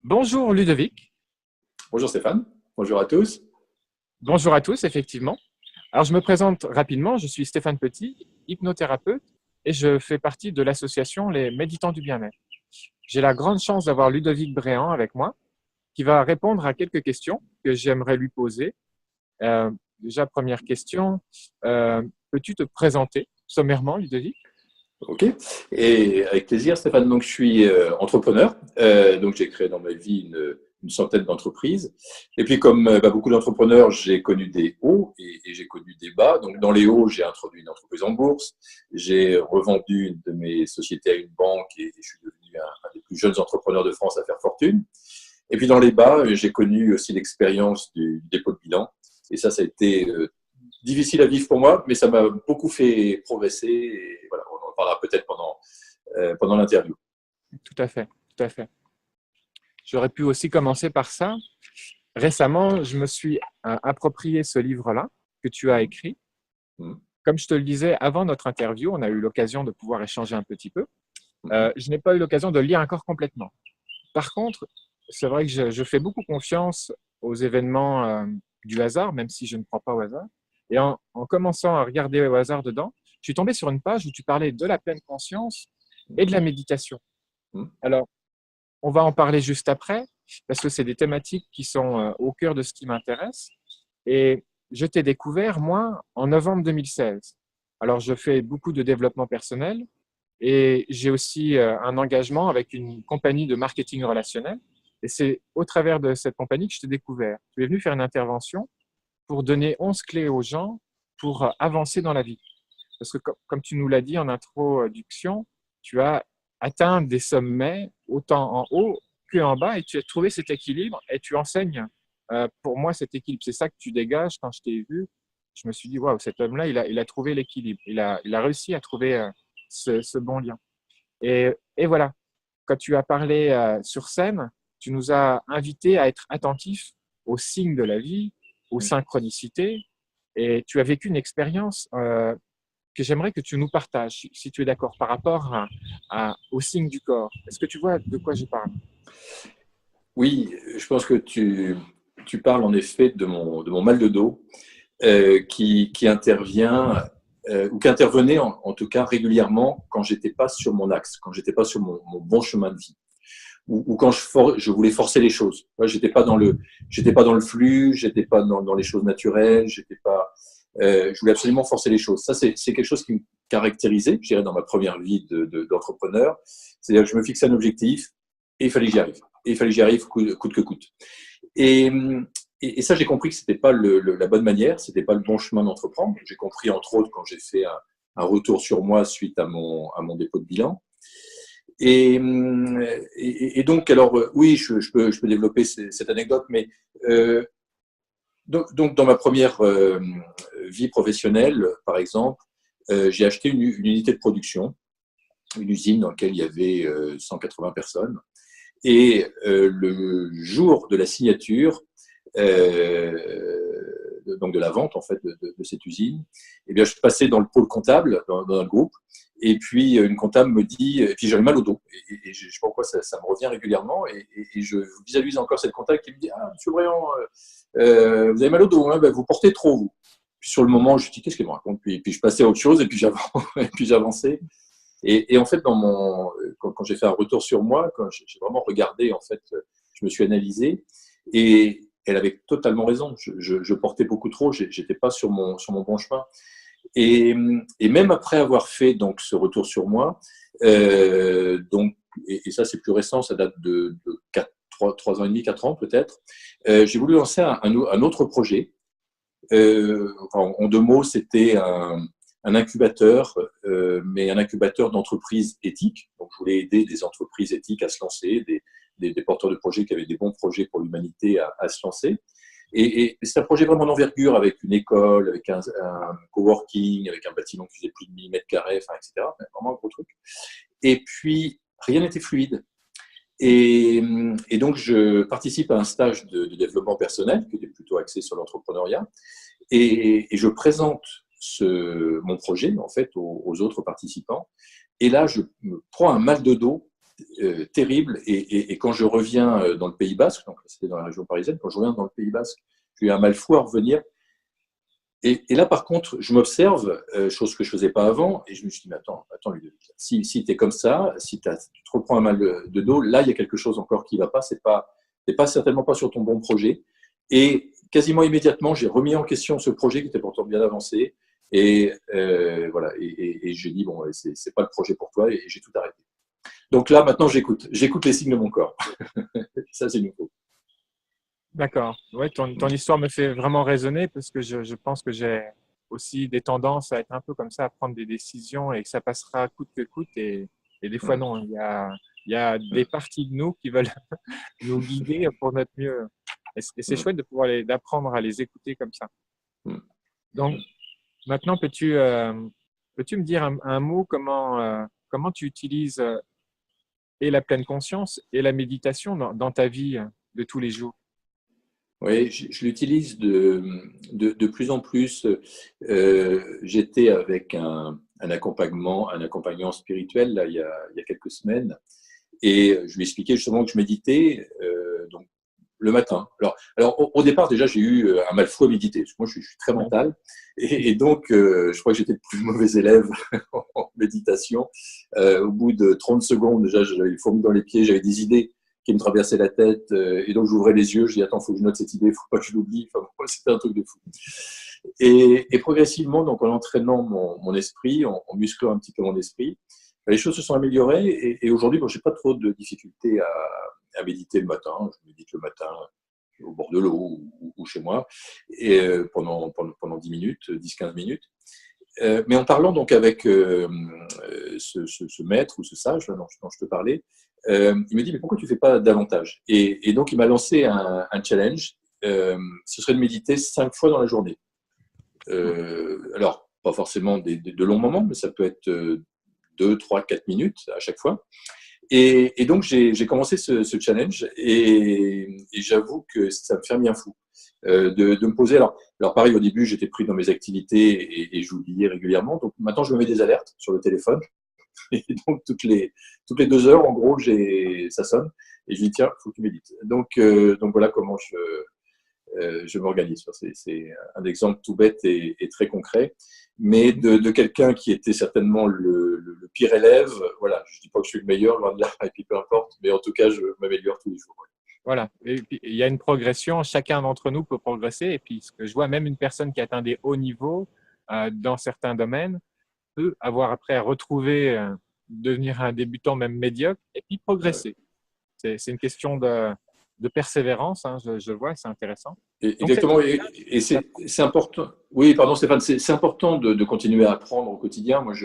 Bonjour Ludovic. Bonjour Stéphane, bonjour à tous. Bonjour à tous, effectivement. Alors, je me présente rapidement. Je suis Stéphane Petit, hypnothérapeute, et je fais partie de l'association Les Méditants du Bien-être. J'ai la grande chance d'avoir Ludovic Bréant avec moi, qui va répondre à quelques questions que j'aimerais lui poser. Déjà, première question, peux-tu te présenter sommairement, Ludovic? Ok, et avec plaisir Stéphane. Donc je suis entrepreneur, donc j'ai créé dans ma vie une centaine d'entreprises. Et puis comme beaucoup d'entrepreneurs, j'ai connu des hauts et j'ai connu des bas. Donc dans les hauts, j'ai introduit une entreprise en bourse, j'ai revendu une de mes sociétés à une banque et je suis devenu un des plus jeunes entrepreneurs de France à faire fortune. Et puis dans les bas, j'ai connu aussi l'expérience du dépôt de bilan. Et ça a été difficile à vivre pour moi, mais ça m'a beaucoup fait progresser. Et voilà, on en parlera peut-être pendant l'interview. Tout à fait, tout à fait. J'aurais pu aussi commencer par ça. Récemment, je me suis approprié ce livre-là que tu as écrit. Mmh. Comme je te le disais avant notre interview, on a eu l'occasion de pouvoir échanger un petit peu. Mmh. Je n'ai pas eu l'occasion de le lire encore complètement. Par contre, c'est vrai que je fais beaucoup confiance aux événements du hasard, même si je ne crois pas au hasard. Et en commençant à regarder au hasard dedans, je suis tombé sur une page où tu parlais de la pleine conscience et de la méditation. Mmh. Alors, on va en parler juste après, parce que c'est des thématiques qui sont au cœur de ce qui m'intéresse. Et je t'ai découvert, moi, en novembre 2016. Alors, je fais beaucoup de développement personnel et j'ai aussi un engagement avec une compagnie de marketing relationnel. Et c'est au travers de cette compagnie que je t'ai découvert. Tu es venu faire une intervention pour donner 11 clés aux gens pour avancer dans la vie. Parce que comme tu nous l'as dit en introduction, tu as atteint des sommets autant en haut qu'en bas et tu as trouvé cet équilibre et tu enseignes pour moi cet équilibre. C'est ça que tu dégages quand je t'ai vu. Je me suis dit, waouh, cet homme-là, il a trouvé l'équilibre. Il a réussi à trouver ce bon lien. Et voilà, quand tu as parlé sur scène, tu nous as invités à être attentifs aux signes de la vie, aux synchronicités, et tu as vécu une expérience que j'aimerais que tu nous partages, si tu es d'accord, par rapport aux signes du corps. Est-ce que tu vois de quoi je parle? Oui, je pense que tu parles en effet de mon mal de dos qui intervient ou qui intervenait en tout cas régulièrement quand j'étais pas sur mon axe, quand j'étais pas sur mon bon chemin de vie. Ou quand je voulais forcer les choses. Moi, j'étais pas dans le flux, j'étais pas dans les choses naturelles, j'étais pas, je voulais absolument forcer les choses. Ça, c'est quelque chose qui me caractérisait, je dirais, dans ma première vie d'entrepreneur. C'est-à-dire que je me fixais un objectif et il fallait que j'y arrive. Et il fallait que j'y arrive coûte que coûte. Et, et ça, j'ai compris que c'était pas la bonne manière, c'était pas le bon chemin d'entreprendre. J'ai compris, entre autres, quand j'ai fait un retour sur moi suite à mon dépôt de bilan. Et, et donc, alors, oui, je peux développer cette anecdote, mais donc, dans ma première vie professionnelle, par exemple, j'ai acheté une unité de production, une usine dans laquelle il y avait 180 personnes. Et le jour de la signature, donc de la vente en fait de cette usine, eh bien, je passais dans le pôle comptable dans le groupe, et puis une comptable me dit, et puis j'avais mal au dos, et je ne sais pas pourquoi ça me revient régulièrement, et je visualise encore cette comptable qui me dit, ah Monsieur Bréant, vous avez mal au dos, hein, ben, vous portez trop vous. Puis sur le moment, je me dis qu'est-ce qu'elle me raconte, puis je passais à autre chose, et puis j'avançais. Et en fait, quand j'ai fait un retour sur moi, quand j'ai vraiment regardé, en fait, je me suis analysé, et elle avait totalement raison. Je portais beaucoup trop, j'étais pas sur mon bon chemin. Et, et même après avoir fait donc ce retour sur moi, donc, et ça c'est plus récent, ça date de 3 ans et demi, 4 ans peut-être, j'ai voulu lancer un autre projet. En 2 mots, c'était un incubateur, mais un incubateur d'entreprises éthiques. Donc, je voulais aider des entreprises éthiques à se lancer, des porteurs de projets qui avaient des bons projets pour l'humanité à se lancer. Et c'est un projet vraiment d'envergure avec une école, avec un coworking, avec un bâtiment qui faisait plus de 1000 mètres carrés, enfin, etc. Vraiment un gros truc. Et puis, rien n'était fluide. Et, et donc, je participe à un stage de développement personnel qui était plutôt axé sur l'entrepreneuriat. Et je présente mon projet en fait aux autres participants. Et là, je me prends un mal de dos terrible. Et quand je reviens dans le Pays Basque, donc c'était dans la région parisienne, quand je reviens dans le Pays Basque, j'ai eu un mal fou à revenir. Et là, par contre, je m'observe, chose que je ne faisais pas avant, et je me suis dit, mais attends Ludovic, si tu es comme ça, si tu te reprends un mal de dos, là, il y a quelque chose encore qui ne va pas, t'es pas certainement pas sur ton bon projet. Et quasiment immédiatement, j'ai remis en question ce projet qui était pourtant bien avancé, et voilà, et j'ai dit, bon, c'est pas le projet pour toi, et j'ai tout arrêté. Donc là, maintenant, j'écoute les signes de mon corps. Ça, c'est nouveau. D'accord. Ouais, ton histoire me fait vraiment résonner parce que je pense que j'ai aussi des tendances à être un peu comme ça, à prendre des décisions et que ça passera coûte que coûte. Et des fois, non. Il y a des parties de nous qui veulent nous guider pour notre mieux. Et c'est chouette de pouvoir d'apprendre à les écouter comme ça. Donc, maintenant, peux-tu me dire un mot comment tu utilises et la pleine conscience et la méditation dans ta vie de tous les jours? Oui, je l'utilise de plus en plus. J'étais avec un accompagnant spirituel là, il y a quelques semaines, et je lui expliquais justement que je méditais donc le matin. Alors au départ déjà j'ai eu un mal fou à méditer, parce que moi je suis très mental, et donc je crois que j'étais le plus mauvais élève en méditation. Au bout de 30 secondes déjà j'avais les fourmis dans les pieds, j'avais des idées qui me traversait la tête, et donc j'ouvrais les yeux, je dis attends, faut que je note cette idée, faut pas que je l'oublie. Enfin, c'était un truc de fou. Et progressivement, donc en entraînant mon esprit, en musclant un petit peu mon esprit, les choses se sont améliorées, et aujourd'hui, bon, j'ai pas trop de difficultés à méditer le matin. Je médite le matin au bord de l'eau ou chez moi, et pendant 10 minutes, 10-15 minutes. Mais en parlant donc avec ce maître ou ce sage là, dont je te parlais, il me dit mais pourquoi tu ne fais pas davantage, et donc il m'a lancé un challenge. Ce serait de méditer 5 fois dans la journée. Alors pas forcément de longs moments, mais ça peut être 2, 3, 4 minutes à chaque fois. Et donc j'ai commencé ce challenge, et j'avoue que ça me fait bien fou. De me poser. Alors pareil, au début, j'étais pris dans mes activités et j'oubliais régulièrement. Donc maintenant, je me mets des alertes sur le téléphone. Et donc toutes les 2 heures, en gros, ça sonne. Et je dis, tiens, il faut que tu médites. Donc voilà comment je m'organise. C'est un exemple tout bête et très concret, mais de quelqu'un qui était certainement le pire élève. Voilà, je ne dis pas que je suis le meilleur, loin de là, et puis peu importe, mais en tout cas, je m'améliore tous les jours. Voilà. Et puis, il y a une progression. Chacun d'entre nous peut progresser. Et puis, ce que je vois, même une personne qui atteint des hauts niveaux dans certains domaines peut avoir après à retrouver, devenir un débutant même médiocre et puis progresser. C'est une question de persévérance, hein, je vois, c'est intéressant. Exactement, et c'est important. Oui, pardon Stéphane, c'est important de continuer à apprendre au quotidien. Moi,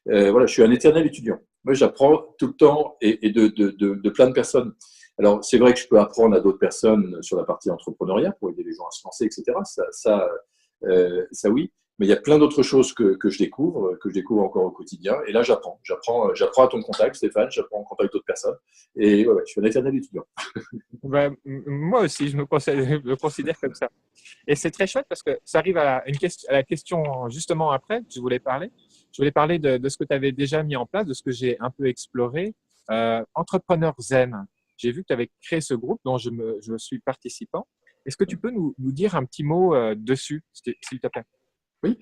voilà, je suis un éternel étudiant. Moi, j'apprends tout le temps, et de plein de personnes. Alors, c'est vrai que je peux apprendre à d'autres personnes sur la partie entrepreneuriat pour aider les gens à se lancer, etc. Ça oui. Mais il y a plein d'autres choses que je découvre encore au quotidien. Et là, j'apprends à ton contact, Stéphane, j'apprends en contact d'autres personnes. Et ouais, je suis un éternel étudiant. Ben, moi aussi, je me considère comme ça. Et c'est très chouette parce que ça arrive à la question justement après que je voulais parler. Je voulais parler de ce que tu avais déjà mis en place, de ce que j'ai un peu exploré. Entrepreneur Zen, j'ai vu que tu avais créé ce groupe dont je suis participant. Est-ce que tu peux nous dire un petit mot dessus, s'il te plaît? Oui.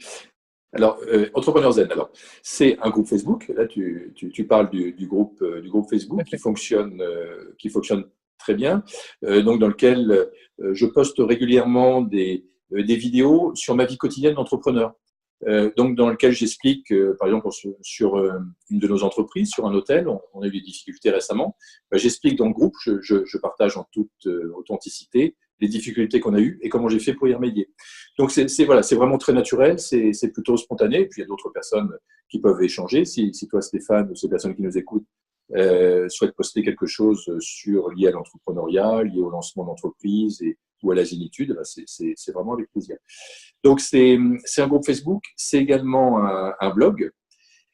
Alors, Entrepreneur Zen, alors, c'est un groupe Facebook. Là, tu parles du groupe Facebook qui fonctionne très bien, donc dans lequel je poste régulièrement des vidéos sur ma vie quotidienne d'entrepreneur. Donc, dans lequel j'explique, par exemple, sur une de nos entreprises, sur un hôtel, on a eu des difficultés récemment. J'explique dans le groupe, je partage en toute authenticité les difficultés qu'on a eues et comment j'ai fait pour y remédier. Donc, c'est vraiment très naturel, c'est plutôt spontané. Et puis, il y a d'autres personnes qui peuvent échanger. Si toi, Stéphane, ou ces personnes qui nous écoutent, souhaitent poster quelque chose lié à l'entrepreneuriat, lié au lancement d'entreprise ou à la zénitude, c'est vraiment avec plaisir. Donc, c'est un groupe Facebook, c'est également un blog.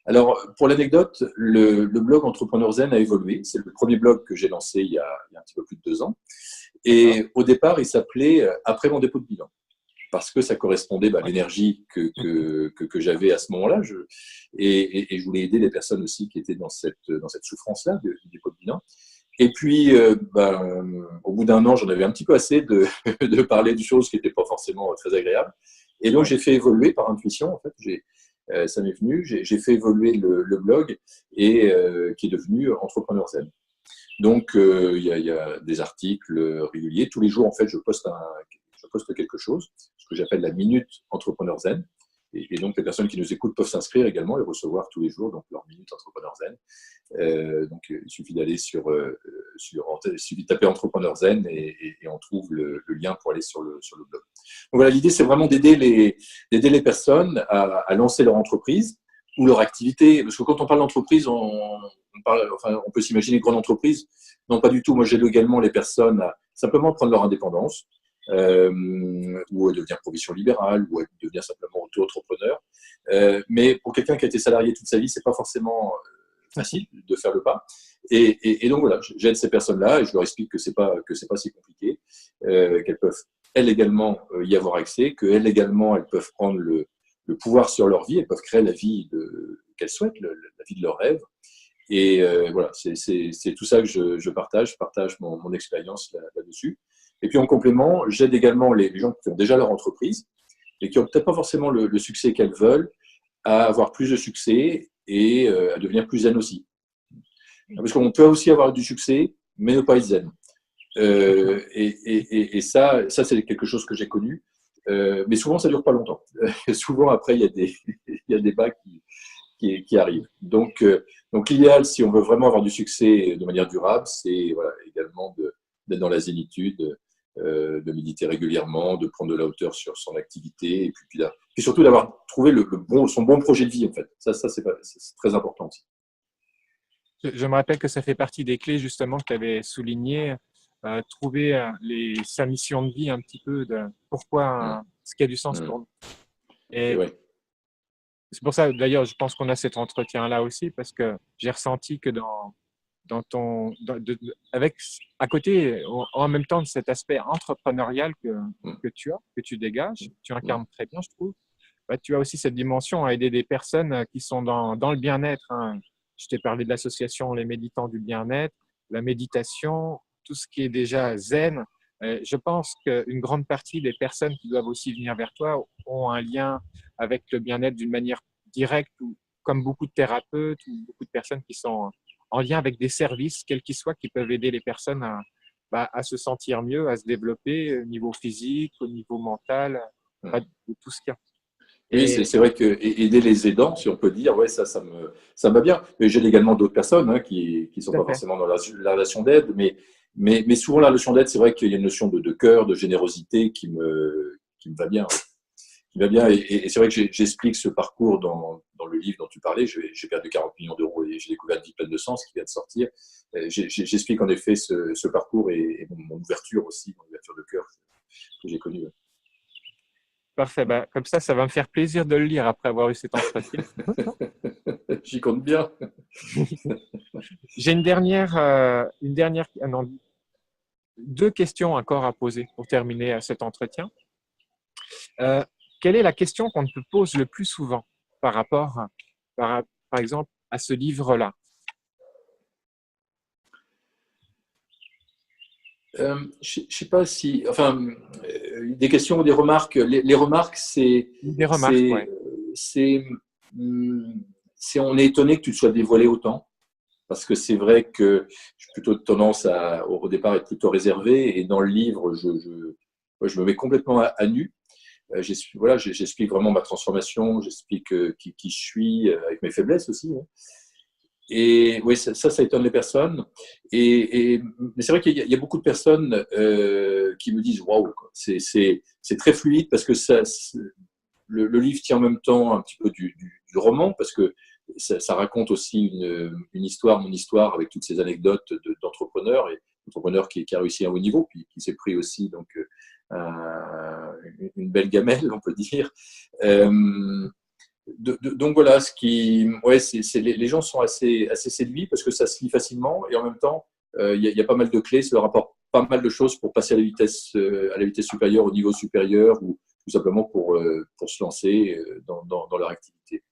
Alors, pour l'anecdote, le blog Entrepreneur Zen a évolué. C'est le premier blog que j'ai lancé il y a un petit peu plus de 2 ans. Et au départ, il s'appelait Après mon dépôt de bilan. parce que ça correspondait à l'énergie que j'avais à ce moment-là. Et je voulais aider les personnes aussi qui étaient dans cette souffrance-là du dépôt de bilan. Et puis, au bout d'un an, j'en avais un petit peu assez de, de parler de choses qui n'étaient pas forcément très agréables. Et donc, j'ai fait évoluer par intuition, en fait. Ça m'est venu, j'ai fait évoluer le blog et qui est devenu Entrepreneur Zen. Donc, il y a des articles réguliers. Tous les jours, en fait, je poste quelque chose, ce que j'appelle la Minute Entrepreneur Zen. Et donc, les personnes qui nous écoutent peuvent s'inscrire également et recevoir tous les jours donc, leur Minute Entrepreneur Zen. Donc, il suffit d'aller il suffit de taper Entrepreneur Zen et on trouve le lien pour aller sur le blog. Donc voilà, l'idée, c'est vraiment d'aider les personnes à lancer leur entreprise ou leur activité. Parce que quand on parle d'entreprise, on peut s'imaginer une grande entreprise. Non, pas du tout. Moi, j'aide également les personnes à simplement prendre leur indépendance ou à devenir profession libérale ou à devenir simplement auto-entrepreneur. Mais pour quelqu'un qui a été salarié toute sa vie, c'est pas forcément facile de faire le pas. Et donc voilà, j'aide ces personnes-là et je leur explique que c'est pas si compliqué, qu'elles peuvent elles également y avoir accès, qu'elles également elles peuvent prendre le pouvoir sur leur vie, elles peuvent créer la vie qu'elles souhaitent, la vie de leurs rêves. Et voilà, c'est tout ça que je partage mon expérience là-dessus. Et puis en complément, j'aide également les gens qui ont déjà leur entreprise et qui n'ont peut-être pas forcément le succès qu'elles veulent, à avoir plus de succès et à devenir plus zen aussi. Parce qu'on peut aussi avoir du succès, mais ne pas être zen. Et ça c'est quelque chose que j'ai connu. Mais souvent, ça ne dure pas longtemps. Souvent, après, il y a des bas qui arrivent. Donc l'idéal, si on veut vraiment avoir du succès de manière durable, c'est également d'être dans la zénitude, de méditer régulièrement, de prendre de la hauteur sur son activité, et puis surtout d'avoir trouvé son bon projet de vie, en fait. Ça c'est très important aussi. Je me rappelle que ça fait partie des clés, justement, que tu avais souligné, trouver sa mission de vie un petit peu, de pourquoi, ce qui a du sens pour nous. Et c'est pour ça, d'ailleurs, je pense qu'on a cet entretien-là aussi, parce que j'ai ressenti que à côté, en même temps de cet aspect entrepreneurial que tu dégages, tu incarnes très bien, je trouve, tu as aussi cette dimension à aider des personnes qui sont dans le bien-être. Hein. Je t'ai parlé de l'association Les Méditants du Bien-être, la méditation, tout ce qui est déjà zen. Je pense qu'une grande partie des personnes qui doivent aussi venir vers toi ont un lien avec le bien-être d'une manière directe, ou comme beaucoup de thérapeutes ou beaucoup de personnes qui sont en lien avec des services, quels qu'ils soient, qui peuvent aider les personnes à se sentir mieux, à se développer au niveau physique, au niveau mental, tout ce qu'il y a. Oui, c'est vrai que aider les aidants, si on peut dire, ça me va bien. Mais j'aide également d'autres personnes qui ne sont pas forcément dans la relation d'aide, mais souvent la relation d'aide, c'est vrai qu'il y a une notion de cœur, de générosité qui me va bien. Qui va bien. Et c'est vrai que j'explique ce parcours dans le livre dont tu parlais. J'ai perdu 40 millions d'euros et j'ai découvert une vie pleine de sens qui vient de sortir. J'explique en effet ce parcours et mon ouverture aussi, mon ouverture de cœur que j'ai connue. Parfait. Comme ça va me faire plaisir de le lire après avoir eu cet entretien. J'y compte bien. J'ai deux questions encore à poser pour terminer cet entretien. Quelle est la question qu'on te pose le plus souvent par rapport, par exemple, à ce livre-là? Je sais pas si, des questions ou des remarques. Les remarques, c'est des remarques, on est étonné que tu te sois dévoilé autant, parce que c'est vrai que j'ai plutôt tendance au départ, être plutôt réservé, et dans le livre, je me mets complètement à nu. J'explique vraiment ma transformation, j'explique qui je suis, avec mes faiblesses aussi. Hein. Et oui, ça étonne les personnes. Mais c'est vrai qu'il y a beaucoup de personnes qui me disent waouh, c'est très fluide, parce que le livre tient en même temps un petit peu du roman, parce que ça raconte aussi une histoire, mon histoire, avec toutes ces anecdotes d'entrepreneurs, et d'entrepreneurs qui a réussi à un haut niveau, puis qui s'est pris aussi donc une belle gamelle, on peut dire. Donc voilà, les gens sont assez séduits, parce que ça se lit facilement, et en même temps, il y a pas mal de clés, ça leur apporte pas mal de choses pour passer à la vitesse supérieure, au niveau supérieur, ou tout simplement pour se lancer dans leur activité.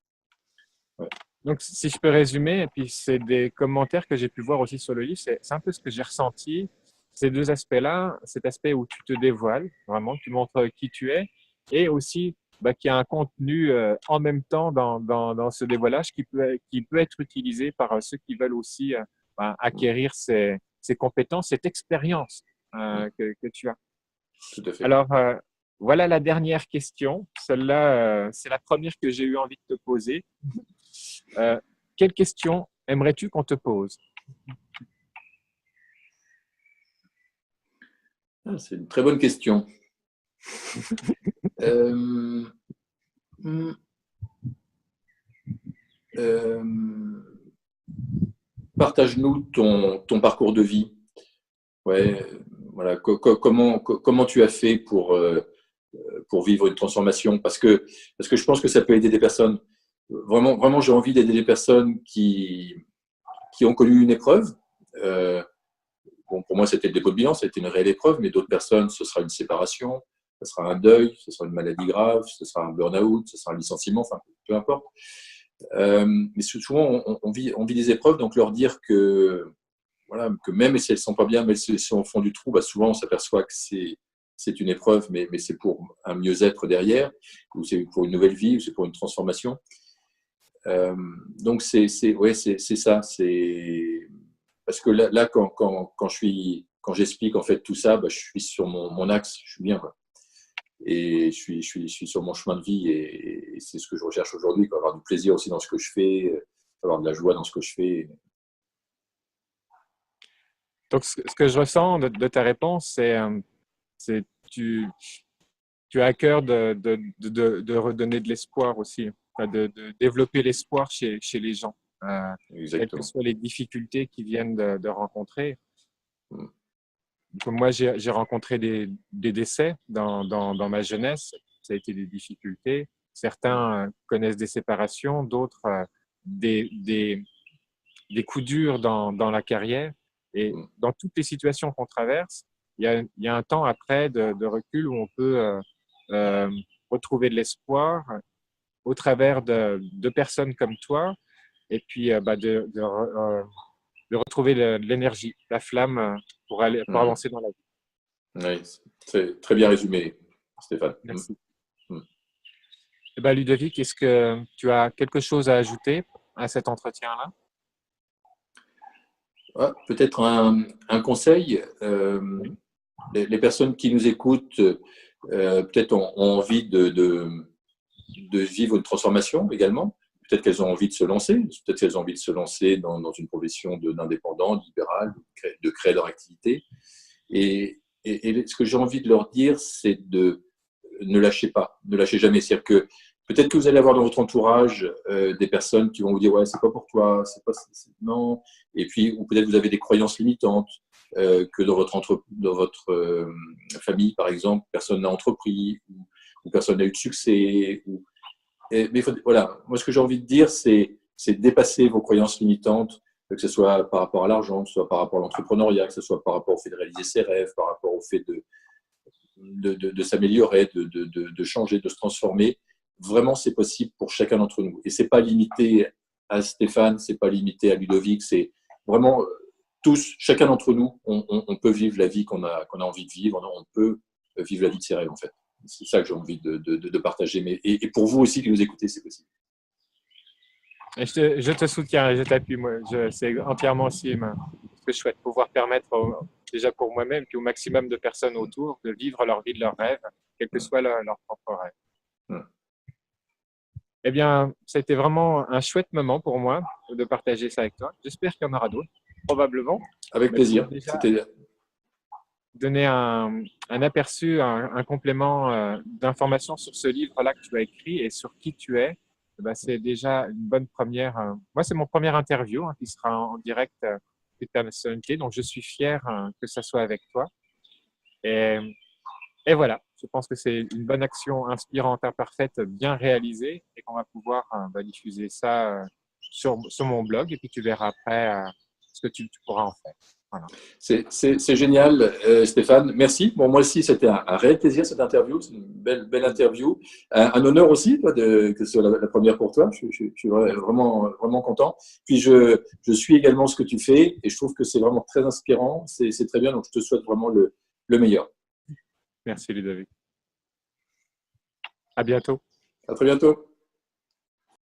Ouais. Donc, si je peux résumer, et puis c'est des commentaires que j'ai pu voir aussi sur le livre, c'est un peu ce que j'ai ressenti, ces deux aspects-là, cet aspect où tu te dévoiles, vraiment, tu montres qui tu es, et aussi qu'il y a un contenu en même temps dans ce dévoilage qui peut être utilisé par ceux qui veulent aussi acquérir ces compétences, cette expérience que tu as. Tout à fait. Alors, voilà la dernière question. Celle-là, c'est la première que j'ai eu envie de te poser. Quelle question aimerais-tu qu'on te pose? C'est une très bonne question. Euh, hmm, euh, Partage-nous ton parcours de vie. Ouais, voilà. Comment tu as fait pour vivre une transformation? Parce que je pense que ça peut aider des personnes. Vraiment, vraiment, j'ai envie d'aider des personnes qui ont connu une épreuve. Bon, pour moi, c'était le dépôt de bilan, c'était une réelle épreuve, mais d'autres personnes, ce sera une séparation, ce sera un deuil, ce sera une maladie grave, ce sera un burn-out, ce sera un licenciement, enfin, peu importe. Mais souvent, on vit des épreuves, donc leur dire que, voilà, que même si elles ne sont pas bien, même si elles sont au fond du trou, souvent on s'aperçoit que c'est une épreuve, mais c'est pour un mieux-être derrière, ou c'est pour une nouvelle vie, ou c'est pour une transformation. Donc, ouais, c'est ça. Parce que là quand j'explique en fait tout ça, je suis sur mon axe, je suis bien. Quoi. Et je suis sur mon chemin de vie et c'est ce que je recherche aujourd'hui, avoir du plaisir aussi dans ce que je fais, avoir de la joie dans ce que je fais. Donc, ce que je ressens de ta réponse, c'est tu as à cœur de redonner de l'espoir aussi, de développer l'espoir chez les gens, quelles que Exactement. soient les difficultés qu'ils viennent de rencontrer. Mm. Comme moi, j'ai rencontré des décès dans ma jeunesse. Ça a été des difficultés. Certains connaissent des séparations, d'autres des coups durs dans la carrière. Et Mm. dans toutes les situations qu'on traverse, il y a un temps après de recul où on peut euh, retrouver de l'espoir au travers de personnes comme toi et puis de retrouver de l'énergie, la flamme pour Mm. avancer dans la vie. Oui, c'est très bien résumé, Stéphane. Mm. Merci. Mm. Eh ben, Ludovic, est-ce que tu as quelque chose à ajouter à cet entretien-là? Ah, peut-être un conseil. Oui. Les personnes qui nous écoutent peut-être ont envie de vivre une transformation également. Peut-être qu'elles ont envie de se lancer. Peut-être qu'elles ont envie de se lancer dans une profession d'indépendant, libéral, de créer leur activité. Et ce que j'ai envie de leur dire, c'est de ne lâchez pas, ne lâchez jamais. C'est-à-dire que peut-être que vous allez avoir dans votre entourage des personnes qui vont vous dire ouais, c'est pas pour toi, non. Et puis, ou peut-être vous avez des croyances limitantes, que dans votre famille, par exemple, personne n'a entrepris, ou personne n'a eu de succès. Mais voilà, moi, ce que j'ai envie de dire, c'est dépasser vos croyances limitantes, que ce soit par rapport à l'argent, que ce soit par rapport à l'entrepreneuriat, que ce soit par rapport au fait de réaliser ses rêves, par rapport au fait de s'améliorer, de changer, de se transformer. Vraiment, c'est possible pour chacun d'entre nous. Et c'est pas limité à Stéphane, c'est pas limité à Ludovic, c'est vraiment tous, chacun d'entre nous, on peut vivre la vie qu'on a envie de vivre, on peut vivre la vie de ses rêves, en fait. C'est ça que j'ai envie de partager. Et pour vous aussi qui nous écoutez, c'est possible. Et je te soutiens et je t'appuie. C'est entièrement aussi ce que je souhaite, pouvoir permettre déjà pour moi-même puis au maximum de personnes autour de vivre leur vie de leur rêve, quel que soit leur propre rêve. Hum. Eh bien, ça a été vraiment un chouette moment pour moi de partager ça avec toi. J'espère qu'il y en aura d'autres, probablement. Avec Mais tu m'as plaisir. déjà C'était donné un aperçu, un complément d'informations sur ce livre-là que tu as écrit et sur qui tu es. Eh ben, c'est déjà une bonne première. Moi, c'est mon premier interview qui sera en direct de ta personnalité, donc je suis fier que ça soit avec toi. Et, et voilà, je pense que c'est une bonne action inspirante, imparfaite, bien réalisée et qu'on va pouvoir diffuser ça sur mon blog et puis tu verras après ce que tu pourras en faire. Voilà. C'est génial, Stéphane. Merci. Bon, moi aussi, c'était un réel plaisir cette interview. C'est une belle interview. Un honneur aussi toi, que ce soit la première pour toi. Je suis vraiment content. Puis, je suis également ce que tu fais et je trouve que c'est vraiment très inspirant. C'est très bien. Donc, je te souhaite vraiment le meilleur. Merci, Ludovic. À bientôt. À très bientôt.